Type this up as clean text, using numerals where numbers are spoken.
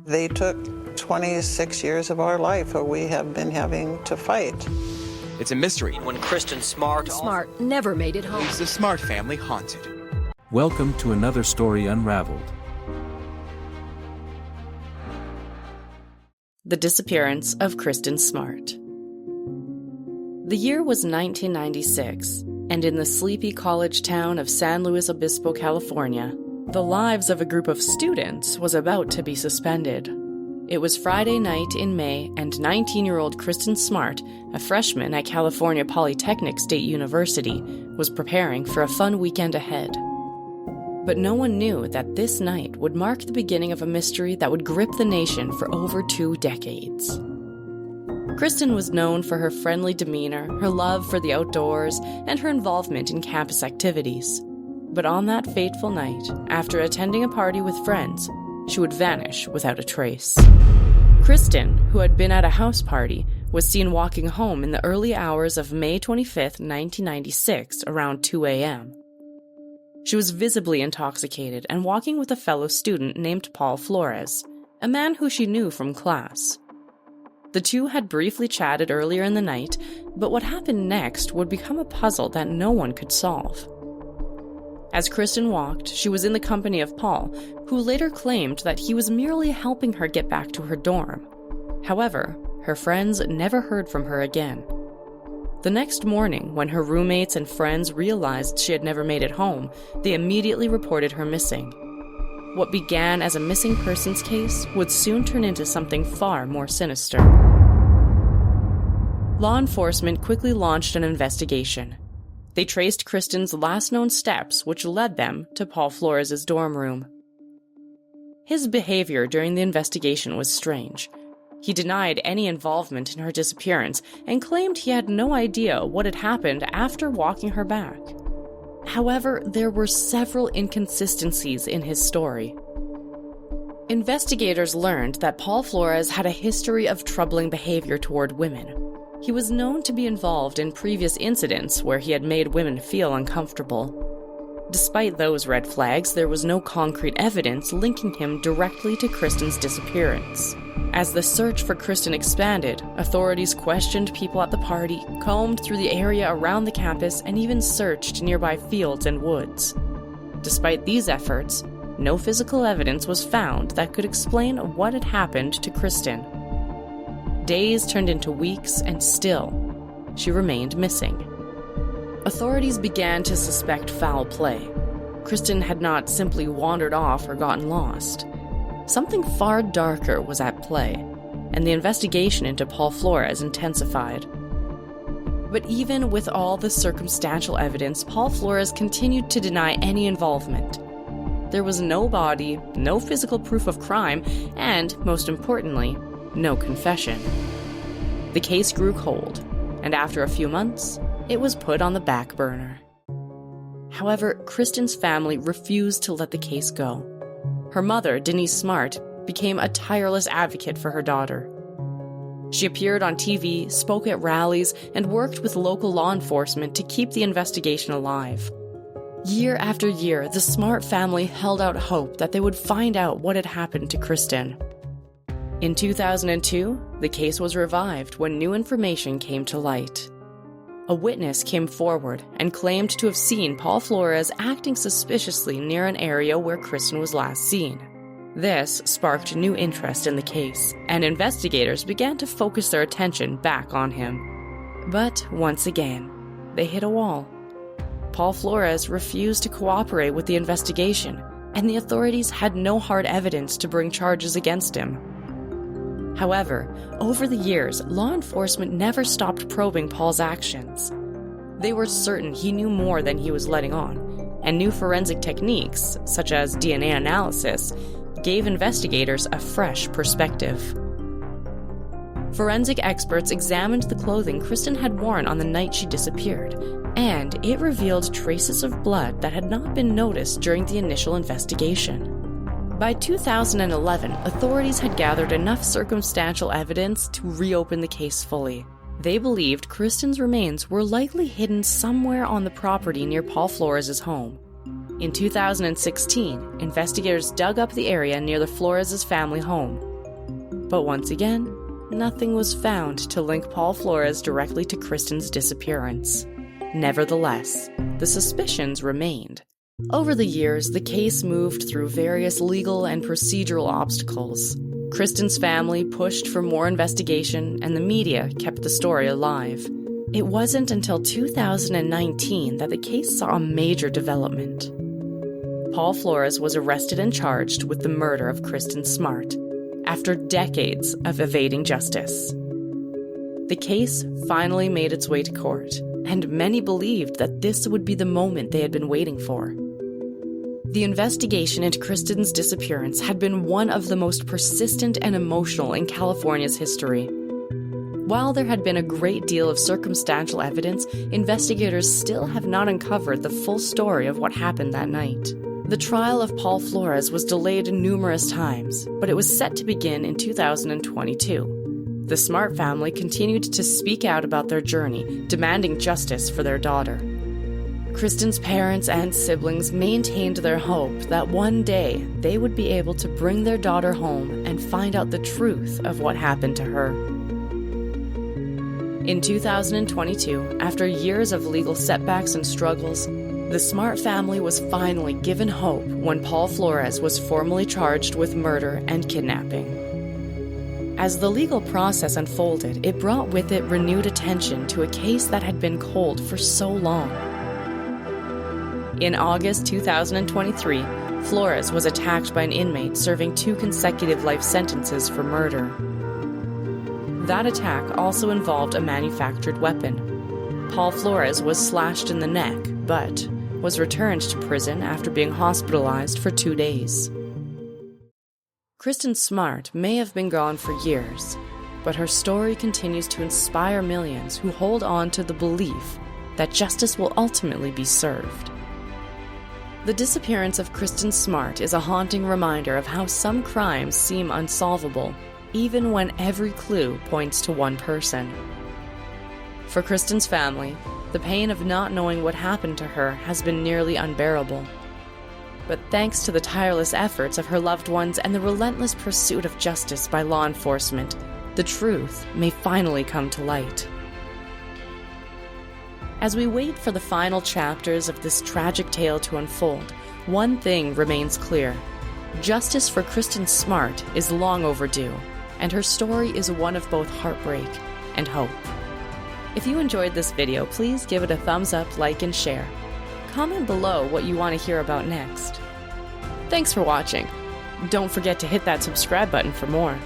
They took 26 years of our life where we have been having to fight. It's a mystery. When Kristin Smart never made it home. Leaves the Smart family haunted. Welcome to another story unraveled. The Disappearance of Kristin Smart. The year was 1996, and in the sleepy college town of San Luis Obispo, California, the lives of a group of students was about to be suspended. It was Friday night in May, and 19-year-old Kristin Smart, a freshman at California Polytechnic State University, was preparing for a fun weekend ahead. But no one knew that this night would mark the beginning of a mystery that would grip the nation for over 2 decades. Kristin was known for her friendly demeanor, her love for the outdoors, and her involvement in campus activities. But on that fateful night, after attending a party with friends, she would vanish without a trace. Kristin, who had been at a house party, was seen walking home in the early hours of May 25, 1996, around 2 a.m. She was visibly intoxicated and walking with a fellow student named Paul Flores, a man who she knew from class. The two had briefly chatted earlier in the night, but what happened next would become a puzzle that no one could solve. As Kristin walked, she was in the company of Paul, who later claimed that he was merely helping her get back to her dorm. However, her friends never heard from her again. The next morning, when her roommates and friends realized she had never made it home, they immediately reported her missing. What began as a missing persons case would soon turn into something far more sinister. Law enforcement quickly launched an investigation. They traced Kristin's last known steps, which led them to Paul Flores' dorm room. His behavior during the investigation was strange. He denied any involvement in her disappearance and claimed he had no idea what had happened after walking her back. However, there were several inconsistencies in his story. Investigators learned that Paul Flores had a history of troubling behavior toward women. He was known to be involved in previous incidents where he had made women feel uncomfortable. Despite those red flags, there was no concrete evidence linking him directly to Kristin's disappearance. As the search for Kristin expanded, authorities questioned people at the party, combed through the area around the campus, and even searched nearby fields and woods. Despite these efforts, no physical evidence was found that could explain what had happened to Kristin. Days turned into weeks, and still, she remained missing. Authorities began to suspect foul play. Kristin had not simply wandered off or gotten lost. Something far darker was at play, and the investigation into Paul Flores intensified. But even with all the circumstantial evidence, Paul Flores continued to deny any involvement. There was no body, no physical proof of crime, and, most importantly, no confession. The case grew cold, and after a few months, it was put on the back burner. However, Kristin's family refused to let the case go. Her mother, Denise Smart, became a tireless advocate for her daughter. She appeared on TV, spoke at rallies, and worked with local law enforcement to keep the investigation alive. Year after year, the Smart family held out hope that they would find out what had happened to Kristin. In 2002, the case was revived when new information came to light. A witness came forward and claimed to have seen Paul Flores acting suspiciously near an area where Kristin was last seen. This sparked new interest in the case, and investigators began to focus their attention back on him. But once again, they hit a wall. Paul Flores refused to cooperate with the investigation, and the authorities had no hard evidence to bring charges against him. However, over the years, law enforcement never stopped probing Paul's actions. They were certain he knew more than he was letting on, and new forensic techniques, such as DNA analysis, gave investigators a fresh perspective. Forensic experts examined the clothing Kristin had worn on the night she disappeared, and it revealed traces of blood that had not been noticed during the initial investigation. By 2011, authorities had gathered enough circumstantial evidence to reopen the case fully. They believed Kristin's remains were likely hidden somewhere on the property near Paul Flores' home. In 2016, investigators dug up the area near the Flores' family home. But once again, nothing was found to link Paul Flores directly to Kristin's disappearance. Nevertheless, the suspicions remained. Over the years, the case moved through various legal and procedural obstacles. Kristin's family pushed for more investigation, and the media kept the story alive. It wasn't until 2019 that the case saw a major development. Paul Flores was arrested and charged with the murder of Kristin Smart, after decades of evading justice. The case finally made its way to court, and many believed that this would be the moment they had been waiting for. The investigation into Kristin's disappearance had been one of the most persistent and emotional in California's history. While there had been a great deal of circumstantial evidence, investigators still have not uncovered the full story of what happened that night. The trial of Paul Flores was delayed numerous times, but it was set to begin in 2022. The Smart family continued to speak out about their journey, demanding justice for their daughter. Kristin's parents and siblings maintained their hope that one day they would be able to bring their daughter home and find out the truth of what happened to her. In 2022, after years of legal setbacks and struggles, the Smart family was finally given hope when Paul Flores was formally charged with murder and kidnapping. As the legal process unfolded, it brought with it renewed attention to a case that had been cold for so long. In August 2023, Flores was attacked by an inmate serving 2 consecutive life sentences for murder. That attack also involved a manufactured weapon. Paul Flores was slashed in the neck, but was returned to prison after being hospitalized for 2 days. Kristin Smart may have been gone for years, but her story continues to inspire millions who hold on to the belief that justice will ultimately be served. The disappearance of Kristin Smart is a haunting reminder of how some crimes seem unsolvable, even when every clue points to one person. For Kristin's family, the pain of not knowing what happened to her has been nearly unbearable. But thanks to the tireless efforts of her loved ones and the relentless pursuit of justice by law enforcement, the truth may finally come to light. As we wait for the final chapters of this tragic tale to unfold, one thing remains clear. Justice for Kristin Smart is long overdue, and her story is one of both heartbreak and hope. If you enjoyed this video, please give it a thumbs up, like, and share. Comment below what you want to hear about next. Thanks for watching. Don't forget to hit that subscribe button for more.